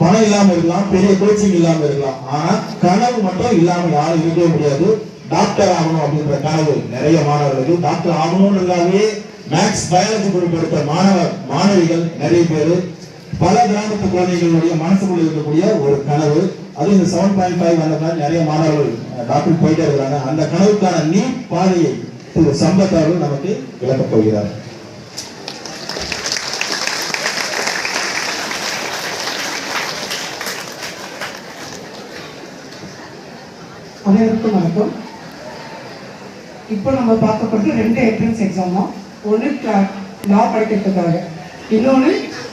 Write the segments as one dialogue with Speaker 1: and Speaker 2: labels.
Speaker 1: பணம் இல்லாம இருக்கலாம், பெரிய கோச்சிங் இல்லாம இருக்கலாம், ஆனா கனவு மட்டும் இல்லாம யாரும் இருக்கவே முடியாது. டாக்டர் ஆகணும் அப்படின்ற கனவு நிறைய மாணவர்களுக்கு, டாக்டர் ஆகணும்ன்றதாவே மேக்ஸ் பயாலஜி குரூப் எடுத்த மாணவிகள் நிறைய பேர். பல கிராமத்து குழந்தைகளுடைய மனசுக்குள்ள இருக்கக்கூடிய ஒரு கனவு, அது இந்த 7.5 அந்த மாதிரி நிறைய மாணவர்கள் டாக்டர் போயிட்டே இருக்கிறாங்க. அந்த கனவுக்கான நீட் பாதையை திரு சம்பத் அவர்கள் நமக்கு விளக்கப் போகிறார்.
Speaker 2: அனைவருக்கும் வணக்கம். இப்போ நம்ம பார்க்கப்படுறது 2 என்ட்ரன்ஸ் எக்ஸாம் தான். ஒன்று லா படிக்கிறதுக்காக, இன்னொன்று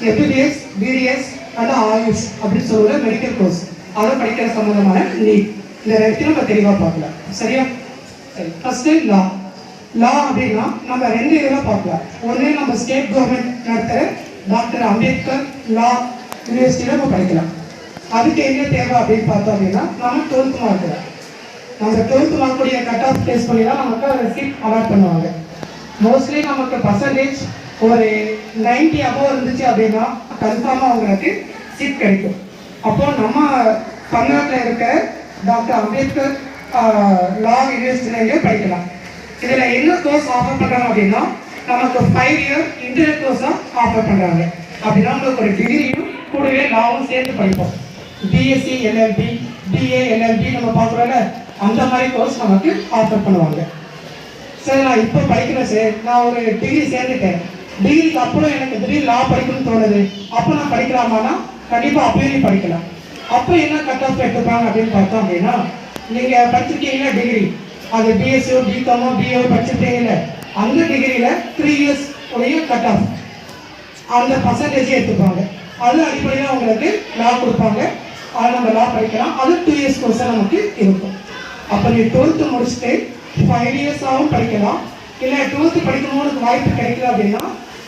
Speaker 2: எம்பிபிஎஸ், பிடிஎஸ் அண்ட் ஆயுஷ் அப்படின்னு சொல்லுற மெடிக்கல் கோர்ஸ், அதை படிக்கிற சம்பந்தமான நீட். இந்த 2 நம்ம தெளிவாக பார்க்கலாம். சரியா? சரி, ஃபர்ஸ்ட் லா அப்படின்னா நம்ம 2 இதில் பார்க்கலாம். ஒன்று நம்ம ஸ்டேட் கவர்மெண்ட் நடத்துகிற டாக்டர் அம்பேத்கர் லா யூனிவர்சிட்டியில் நம்ம படிக்கலாம். அதுக்கு என்ன தேவை அப்படின்னு பார்த்தோம் அப்படின்னா நம்ம 12th மார்க் தான். நம்ம 12th மார்க் கூடிய கட் ஆஃப் டேஸ்ட் பண்ணி தான் நமக்கு ஒரு சீட் அலாட் பண்ணுவாங்க. மோஸ்ட்லி நமக்கு பர்சன்டேஜ் ஒரு 90 above இருந்துச்சு அப்படின்னா கன்ஃபார்மாக அவங்களுக்கு சீட் கிடைக்கும். அப்போ நம்ம தமிழ்நாட்டில் இருக்க டாக்டர் அம்பேத்கர் லா யூனிவர்சிட்டியிலே படிக்கலாம். இதில் என்ன கோர்ஸ் ஆஃபர் பண்ணுறாங்க அப்படின்னா நமக்கு 5 year இன்டர்நெட் கோர்ஸாக ஆஃபர் பண்ணுறாங்க. அப்படின்னா உங்களுக்கு ஒரு டிகிரியும் கூடவே லாவும் சேர்த்து படிப்போம். பிஎஸ்சி எல்எல்பி, பிஏ எல்எல்பி நம்ம பார்க்குறோம்ல, அந்த மாதிரி கோர்ஸ் நமக்கு ஆஃபர் பண்ணுவாங்க. சரி, நான் இப்போ படிக்கிறேன் சார், நான் ஒரு டிகிரி சேர்ந்துட்டேன், டிகிரிக்கு அப்புறம் எனக்கு திடீர்னு லா படிக்கணும்னு தோணுது, அப்போ நான் படிக்கலாமான்னா கண்டிப்பாக அப்பயும் படிக்கலாம். அப்போ என்ன கட் ஆஃப் எடுத்துப்பாங்க அப்படின்னு பார்த்தோம் அப்படின்னா, நீங்கள் படிச்சிருக்கீங்கன்னா டிகிரி, அது பிஎஸ்சியோ பிகாமோ பிஏஓ படிச்சிருக்கீங்கல்ல, அந்த டிகிரியில் 3 years உடைய கட் ஆஃப் அந்த பர்சன்டேஜே எடுத்துப்பாங்க. அது அடிப்படையாக உங்களுக்கு லா கொடுப்பாங்க. அதை நம்ம லா படிக்கலாம். அது 2 years கோர்ஸாக நமக்கு இருக்கும். அப்போ நீ 12th முடிச்சுட்டு 5 years ஆகவும் படிக்கலாம். இல்லை 12th படிக்கணும்னு உனக்கு வாய்ப்பு கிடைக்கல அப்படின்னா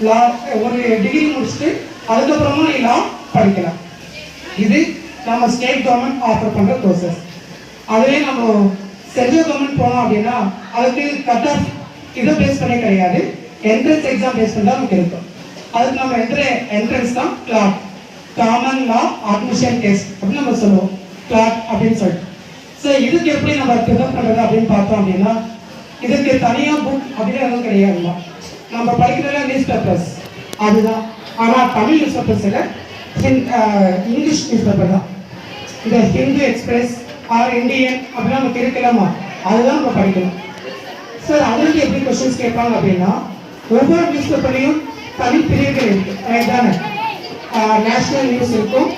Speaker 2: லா ஒரு டிகிரி முடிச்சுட்டு அதுக்கப்புறமா நீ லா படிக்கலாம். இது நம்ம ஸ்டேட் கவர்மெண்ட் ஆஃபர் பண்ணுற கோர்சஸ். அதுவே நம்ம சென்ட்ரல் கவர்மெண்ட் போனோம் அப்படின்னா அதுக்கு கட் ஆஃப் இதை பேஸ் பண்ணி கிடையாது, என்ட்ரன்ஸ் எக்ஸாம் பேஸ் பண்ணி தான் நமக்கு இருக்கும். அதுக்கு நம்ம என்ட்ரன்ஸ் தான் CLAT, common law admission test அப்படின்னு நம்ம சொல்லுவோம், கிளாட் அப்படின்னு சொல்லிட்டு. சரி, இதுக்கு எப்படி நம்ம ப்ரிப்பேர் பண்ணுறது அப்படின்னு பார்த்தோம் அப்படின்னா, இதுக்கு தனியாக புக் அப்படின்னு எதுவும் கிடையாதுமா. நம்ம படிக்கிறதுல நியூஸ் பேப்பர்ஸ் அதுதான். ஆனால் தமிழ் நியூஸ் பேப்பர்ஸ் இல்லை, இங்கிலீஷ் நியூஸ் பேப்பர் தான். இந்த ஹிந்து எக்ஸ்பிரஸ் ஆர் இண்டியன் அப்படின்னா நமக்கு இருக்கலாமா, அதுதான் நம்ம படிக்கணும். சார், அதுக்கு எப்படி கொஸ்டின்ஸ் கேட்பாங்க அப்படின்னா, ஒவ்வொரு நியூஸ் பேப்பர்லையும் தனி பிரிவுகள் இருக்கு, தானே? நேஷனல் நியூஸ் இருக்கும்,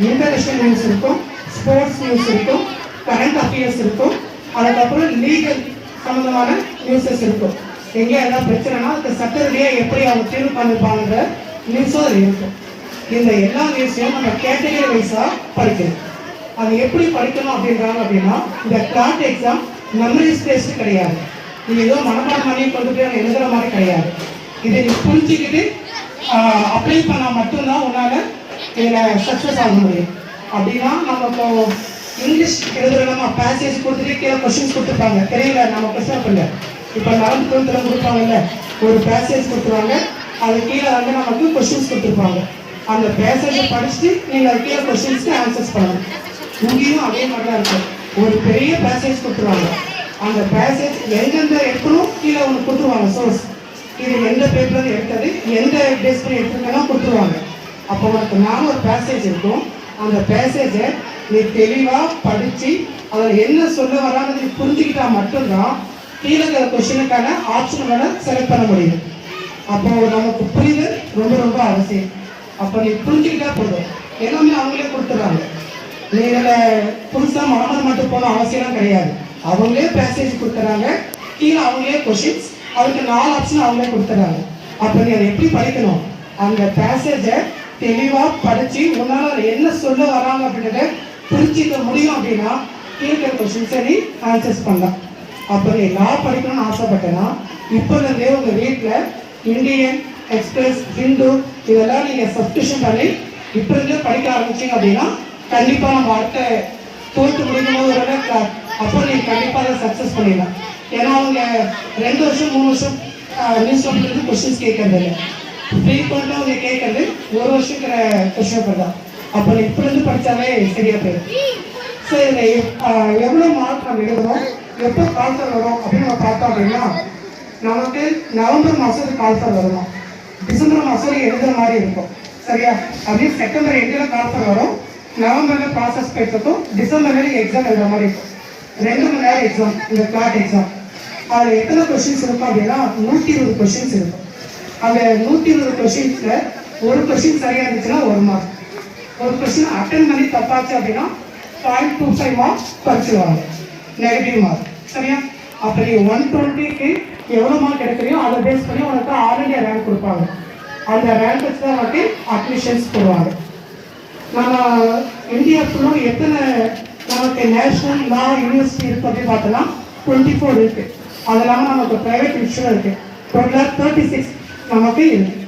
Speaker 2: இன்டர்நேஷனல் நியூஸ் இருக்கும், ஸ்போர்ட்ஸ் நியூஸ் இருக்கும், கரண்ட் அஃபேர்ஸ் இருக்கும், அதுக்கப்புறம் லீகல் சம்மந்தமான நியூஸஸ் இருக்கும். எங்கே எதாவது பிரச்சனைனா அதுக்கு சட்ட ரீதியாக எப்படி அவங்க தீர்வு பண்ணிருப்பாங்கிற நியூஸும் அது இருக்கும். இந்த எல்லா நியூஸையும் நம்ம கேட்டகரி வைஸாக படிக்கணும். அது எப்படி படிக்கணும் அப்படின்றாங்க அப்படின்னா, இந்த கிளாட் எக்ஸாம் மெமரிஸ் டெஸ்ட் கிடையாது. நீ ஏதோ மனப்பாடம் பண்ணி கொண்டு போய் எழுதுகிற மாதிரி கிடையாது. இதை நீ புரிஞ்சுக்கிட்டு அப்ளை பண்ணால் மட்டும்தான் உன்னால் இதில் சக்ஸஸ் ஆக முடியும். அப்படின்னா நம்ம இப்போ இங்கிலீஷ் எழுதுறோமா, பேசேஜ் கொடுத்துட்டு கீழே கொஸ்டின்ஸ் கொடுத்துருப்பாங்க, தெரியல நம்ம கொஸ்டின் பண்ணல. இப்போ 11th 12th கொடுப்பாங்கல்ல, ஒரு பேசேஜ் கொடுத்துருவாங்க, அது கீழே வந்து நமக்கு கொஸ்டின்ஸ் கொடுத்துருப்பாங்க. அந்த பேசேஜை படிச்சுட்டு நீங்கள் அது கீழே கொஸ்டின்ஸ்க்கு ஆன்சர்ஸ் பண்ணணும். இங்கேயும் அதே மாதிரி தான் இருக்கும். ஒரு பெரிய பேசேஜ் கொடுத்துருவாங்க, அந்த பேசேஜ் எங்கெந்த எடுக்கணும் கீழே ஒன்று கொடுத்துருவாங்க, சோர்ஸ், இது எந்த பேப்பர்லேருந்து எடுத்தது, எந்த பேஸ் பண்ணி எடுத்துருக்கணும் கொடுத்துருவாங்க. அப்போ உனக்கு நானும் ஒரு பேசேஜ் இருக்கும், அந்த பேசேஜை நீ தெளிவாக படித்து அதில் என்ன சொல்ல வரான்னு நீ புரிஞ்சுக்கிட்டா மட்டும்தான் கீழே இருக்கிற கொஸ்டினுக்கான ஆப்ஷன்களை செலக்ட் பண்ண முடியும். அப்போ நமக்கு புரிதல் ரொம்ப ரொம்ப அவசியம். அப்போ நீ புரிஞ்சுக்கிட்டா போதும், எல்லாமே அவங்களே கொடுத்துட்றாங்க. நீ இதில் புதுசாக மனமது மட்டும் போன அவசியம்லாம் கிடையாது. அவங்களே பேசேஜ் கொடுத்துறாங்க, கீழே அவங்களே கொஷின்ஸ், அதுக்கு 4 ஆப்ஷன் அவங்களே கொடுத்துறாங்க. அப்போ நீ அதை எப்படி படிக்கணும், அந்த பேசேஜை தெளிவாக படித்து உன்னால் அதை என்ன சொல்ல வராங்க அப்படின்றத புரிஞ்சிக்க முடியும். அப்படின்னா கீழே கொஷின்ஸை நீ ஆன்சர்ஸ் பண்ணலாம். அப்போ நீ லா படிக்கணும்னு ஆசைப்பட்டேன்னா இப்போலேருந்தே உங்கள் வீட்டில் இண்டியன் எக்ஸ்பிரஸ், ஹிந்து இதெல்லாம் நீங்கள் சப்ஸ்கிரிப்ஷன் பண்ணி இப்போ இருந்தே படிக்க ஆரம்பிச்சிங்க அப்படின்னா கண்டிப்பாக நம்ம அடுத்த 12th முடிக்கும் போது ஒரு அப்போ நீங்கள் கண்டிப்பாக அதை சக்ஸஸ் பண்ணிடலாம். ஏன்னா அவங்க 2 வருஷம் 3 வருஷம் நியூஸ் பேப்பர்லேருந்து கொஸ்டின்ஸ் கேட்கறது இல்லை, ஃப்ரீக்வெண்ட்டாக அவங்க கேட்கறது 1 வருஷம் இருக்கிற கொஸ்டின் பேப்பர் தான். அப்போ இப்போ இருந்து படித்தாலே சரியா போயிடும். ஸோ இதில் எவ்வளோ மார்க் நம்ம எழுதுறோம், எப்போ கால்ஃபர் வரும் அப்படின்னு நம்ம பார்த்தோம் அப்படின்னா, நமக்கு நவம்பர் மாதத்துக்கு கால்ஃபர் வருமா, டிசம்பர் மாதம் எழுதுகிற மாதிரி இருக்கும். சரியா? அப்படியே செப்டம்பர் எண்டில் கால்ஃபர் வரும், நவம்பரில் ப்ராசஸ் போயிட்டுருக்கும், டிசம்பரில் எக்ஸாம் எழுதுற மாதிரி இருக்கும். 2 மணி நேரம் எக்ஸாம், இந்த கிளாட் எக்ஸாம். அதில் எத்தனை கொஷின்ஸ் இருக்கும் அப்படின்னா 120 கொஷின்ஸ் இருக்கும். அந்த 120 கொஷின்ஸில் ஒரு கொஷின் சரியாக இருந்துச்சுன்னா 1 மார்க், ஒரு கொஷின் அட்டன் பண்ணி தப்பாச்சு அப்படின்னா 0.25 மார்க்ஸ் பறிச்சுடுவாங்க, நெகட்டிவ் மார்க். சரியா? அப்போ நீ 120க்கு எவ்வளோ மார்க் எடுக்கிறியோ அதை பேஸ் பண்ணி உனக்கு ஆல் இண்டியா ரேங்க் கொடுப்பாங்க. அந்த ரேங்க் வச்சு தான் உனக்கு அட்மிஷன்ஸ் போடுவாங்க. நம்ம இந்தியா ஃபுல்லும் எத்தனை நமக்கு நேஷனல் லா யூனிவர்சிட்டி இருக்குது அப்படின்னு பார்த்தோன்னா 24 இருக்குது. அது இல்லாமல் நமக்கு ப்ரைவேட் இன்ஸ்டியூட் இருக்குது. டோட்டலாக 36 நமக்கு இருக்குது.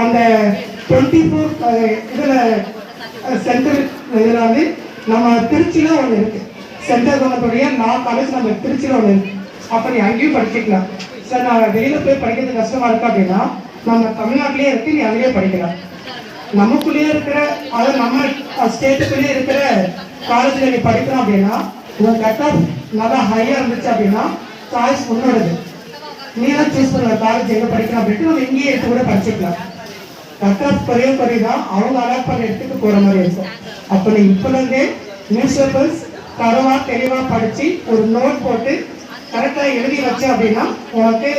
Speaker 2: அந்த 24 இதில் சென்ட்ரல் இதில் வந்து நம்ம திருச்சியில் ஒன்று இருக்குது. சென்ட்ரல் கவர்மெண்ட்டுடைய லா காலேஜ் நம்ம திருச்சியில் ஒன்று இருக்குது. அப்போ நீ அங்கேயும் படிச்சுக்கலாம். சார் நான் வெளியில் போய் படிக்கிறது கஷ்டமாக இருக்கா அப்படின்னா நம்ம தமிழ்நாட்டிலே இருக்குது, நீ அங்கேயே படிக்கலாம். நமக்குள்ளேயே இருக்கிற அதாவது நம்ம ஸ்டேட்டுக்குள்ளேயே இருக்கிற காலேஜில் நீ படிக்கிறோம் அப்படின்னா உங்கள் கட் ஆஃப் நல்லா ஹையாக இருந்துச்சு அப்படின்னா சாய்ஸ் முன்னோடுது. நீ தான் சூஸ் பண்ணுற காலேஜ் எங்கே படிக்கிறோம் அப்படின்ட்டு நம்ம இங்கேயே எடுத்து கூட படிச்சுக்கலாம். கட் ஆஃப் குறைய தான் அவங்க அலாட் பண்ண இடத்துக்கு போகிற மாதிரி இருக்கும். அப்போ நீ இப்போலேருந்தே நியூஸ் பேப்பர்ஸ் தரவாக தெளிவாக படித்து ஒரு நோட் போட்டு கரெக்டாக எழுதி வச்சு அப்படின்னா உனக்கு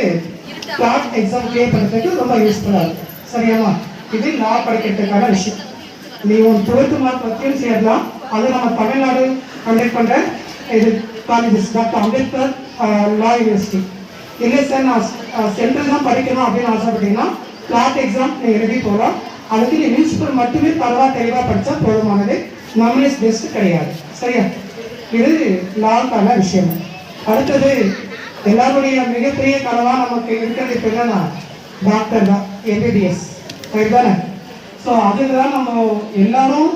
Speaker 2: கிளாட் எக்ஸாம் கிளியர் பண்ணுறதுக்கு ரொம்ப யூஸ்ஃபுல்லாக இருக்கும். சரியாமா? இது லா படிக்கிறதுக்கான விஷயம். நீ ஒரு 12th மார்க் வச்சியும் சேரலாம். அது நம்ம தமிழ்நாடு கண்டக்ட் பண்ணுற இது காலேஜஸ் டாக்டர் அம்பேத்கர் லா யூனிவர்சிட்டி. இல்லை சார் நான் சென்ட்ரல் தான் படிக்கணும் அப்படின்னு ஆசைப்பட்டீங்கன்னா கிளாட் எக்ஸாம் நீ எழுதி போகலாம். அதுக்கு நீ நியூஸ் பேப்பர் மட்டுமே பரவா தெளிவாக படித்தா போதுமானது, நாமினேஸ் பெஸ்ட் கிடையாது. சரியா? இது லாக்கான விஷயம். அடுத்தது எல்லாருடைய மிகப்பெரிய கனவாக நமக்கு இருக்கிறது இப்போ என்னன்னா டாக்டர் தான், எம்பிபிஎஸ். தானே? ஸோ அதுக்கு தான் நம்ம எல்லாரும்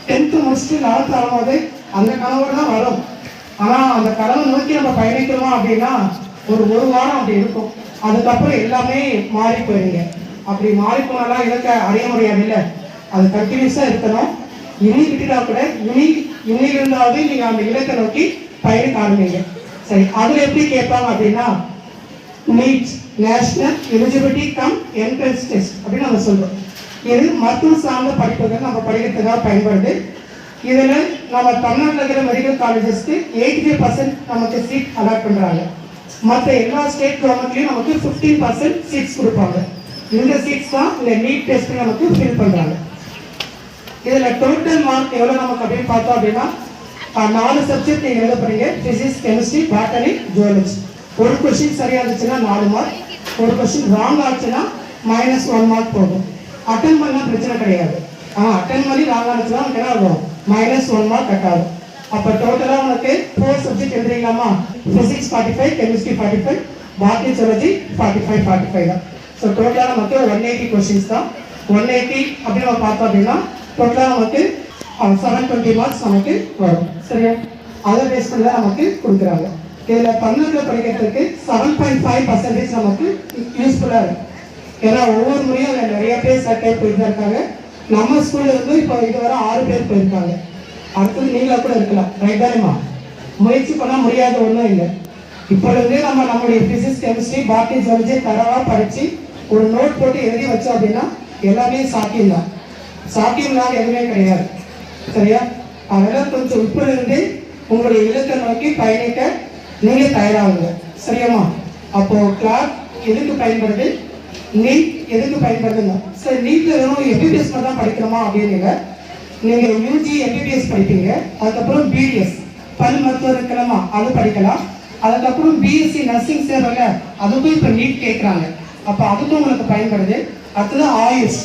Speaker 2: 10th முடிச்சுட்டு 11th ஆகும்போது அந்த கனவோடு தான் வரும். ஆனால் அந்த கனவை நோக்கி நம்ம பயணிக்கிறோம் அப்படின்னா ஒரு வாரம் அப்படி இருக்கும். அதுக்கப்புறம் எல்லாமே மாறி போயிருங்க. அப்படி மாறி போனாலாம் இலக்கை அறிய முடியாது. இல்லை, அது கண்டினியூஸாக இருக்கணும். இனி விட்டுட்டா கூட இனியிருந்தாவது நீங்கள் அந்த இலக்கை நோக்கி பயணிக்க ஆரம்பிங்க. சரி, அதில் எப்படி கேட்பாங்க அப்படின்னா NEET, national eligibility cum entrance test அப்படின்னு நம்ம சொல்கிறோம். இது மருத்துவம் சார்ந்த படிப்புகள் நம்ம படிக்கிறதுக்காக பயன்படுது. இதில் நம்ம தமிழ்நாட்டில் இருக்கிற மெடிக்கல் காலேஜஸ்க்கு 85% நமக்கு சீட் அலாட் பண்ணுறாங்க. மற்ற எல்லா ஸ்டேட் கவர்மெண்ட்லேயும் நமக்கு 15% சீட்ஸ் கொடுப்பாங்க. இந்த சீட்ஸ் தான் இந்த நீட் டெஸ்ட் நமக்கு ஃபில் பண்ணுறாங்க. இதில் டோட்டல் மார்க் எவ்வளோ நமக்கு அப்படின்னு பார்த்தோம் அப்படின்னா 4 சப்ஜெக்ட் நீங்கள் எழுத போறீங்க. Physics, chemistry, botany, zoology. ஒரு கொஸ்டின் சரியாக இருந்துச்சுன்னா 4 மார்க், ஒரு கொஸ்டின் ராங் ஆச்சுன்னா -1 மார்க் போகும். அட்டன் பண்ணால் பிரச்சனை கிடையாது. அட்டன் பண்ணி ராங் ஆச்சுன்னா உனக்கு என்ன ஆகும், -1 மார்க் கட் ஆகும். அப்போ டோட்டலாக உனக்கு 4 சப்ஜெக்ட் எழுதுறீங்களாமா? பிசிக்ஸ் 45, கெமிஸ்ட்ரி 45, பாட்டனி, ஜுவாலஜி 45 தான். ஸோ டோட்டலாக நமக்கு 180 கொஸ்டின்ஸ் தான். 180 அப்படின்னு நம்ம பார்த்தோம் அப்படின்னா டோட்டலாக நமக்கு 720 மார்க்ஸ் நமக்கு வரும். சரியா? அதை பேஸ் பண்ணி தான் நமக்கு கொடுக்குறாங்க. இதில் தமிழ்நாட்டில் படிக்கிறதுக்கு 7.5% நமக்கு யூஸ்ஃபுல்லாக இருக்கும். ஏன்னா ஒவ்வொரு முறையும் அதில் நிறைய பேர் செலக்ட் போயிட்டு தான் இருக்காங்க. நம்ம ஸ்கூல்ல இருந்து இப்போ இதுவரை 6 பேர் போயிருக்காங்க. அடுத்தது நீங்களாக கூட இருக்கலாம். ரைட் தானேம்மா? முயற்சி பண்ணால் முடியாத ஒன்றும் இல்லை. இப்போலேருந்தே நம்மளுடைய பிசிக்ஸ், கெமிஸ்ட்ரி, பாட்டனி, ஜுவாலஜி தரவாக படித்து ஒரு நோட் போட்டு எழுதி வச்சோம் அப்படின்னா எல்லாமே சாத்தியம்தான். சாத்தியம்லாம் எதுவுமே கிடையாது. சரியா? அதெல்லாம் கொஞ்சம் இப்போலேருந்தே உங்களுடைய இலக்கை நோக்கி பயணிக்க நீங்கள் தயாராகுங்க. சரியாம்மா? அப்போது கிளாட் எதுக்கு பயன்படுது, நீட் எதுக்கு பயன்படுதுங்க? சரி, நீட்டில் வெறும் எம்பிபிஎஸ் மட்டும் தான் படிக்கணுமா அப்படின்னு நீங்கள் யூஜி எம்பிபிஎஸ் படிப்பீங்க. அதுக்கப்புறம் பிடிஎஸ் பல் மருத்துவர் இருக்கலாமா, அது படிக்கலாம். அதுக்கப்புறம் பிஎஸ்சி நர்சிங் சேரல, அதுக்கும் இப்போ நீட் கேட்குறாங்க. அப்போ அதுக்கும் உங்களுக்கு பயன்படுது. அடுத்தது ஆயுஷ்,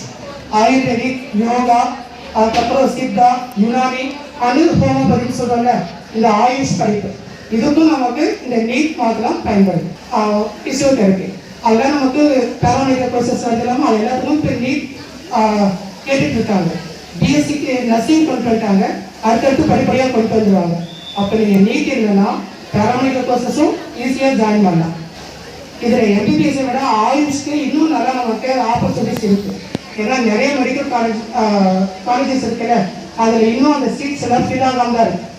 Speaker 2: ஆயுர்வேதிக், யோகா, அதுக்கப்புறம் சித்தா, யுனானி, ஹோமியோபதின்னு சொல்கிறோம்ல, இந்த ஆயுஷ் படிப்பு இதுக்கும் நமக்கு இந்த நீட் மார்க்லாம் பயன்படுது. பிசியோதெரப்பி அதெல்லாம் நமக்கு பேராமெடிக்கல் கோர்சஸ் இல்லாமல் அது எல்லாத்துக்கும் இப்போ நீட் கேட்டுட்டு இருக்காங்க. பிஎஸ்சிக்கு நர்சிங் கொண்டு வந்துட்டாங்க, அடுத்தடுத்து படிப்படியாக கொண்டு வந்துடுவாங்க. அப்போ நீங்கள் நீட் இல்லைன்னா பேராமெடிக்கல் கோர்சஸும் ஈஸியாக ஜாயின் பண்ணலாம். இதில் எம்பிபிஎஸ்ஸை விட ஆயுஷ்க்கு இன்னும் நல்லா நமக்கு ஆப்பர்ச்சுனிட்டிஸ் இருக்குது. ஏன்னா நிறைய மெடிக்கல் காலேஜஸ் இருக்குல்ல, அதில் இன்னும் அந்த சீட்ஸ் எல்லாம் ஃபில் ஆகாம தான் இருக்கு.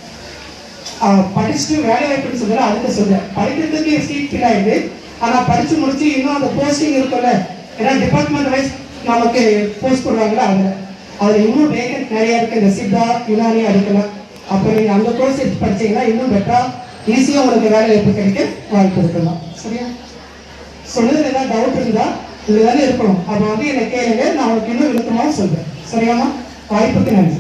Speaker 2: படிச்சுட்டு வேலை வாய்ப்புன்னு சொல்ல அதுக்கு சொல்றேன், படிக்கிறதுக்கு சீட் ஃபில் ஆயிடுது, ஆனால் படிச்சு முடிச்சு இன்னும் அந்த போஸ்டிங் இருக்குல்ல, ஏன்னா டிபார்ட்மெண்ட் வைஸ் நமக்கு போஸ்ட் போடுவாங்கல்ல, அதில் இன்னும் வேகன்ட் நிறைய இருக்கு. இந்த சித்தா யுனானி அடுக்கலாம். அப்போ நீங்கள் அந்த கோர்ஸ் எடுத்து படிச்சீங்கன்னா இன்னும் பெட்டராக ஈஸியாக உங்களுக்கு வேலை வாய்ப்பு கிடைக்க வாய்ப்பு இருக்கலாம். சரியா? சொல்லுறது ஏதாவது டவுட் இருந்தா இதுல தானே இருக்கணும். அப்போ வந்து என்னை கேளுங்க, நான் உங்களுக்கு இன்னும் விளக்கமாக சொல்றேன். சரியாமா? வாய்ப்புக்கு நன்றி.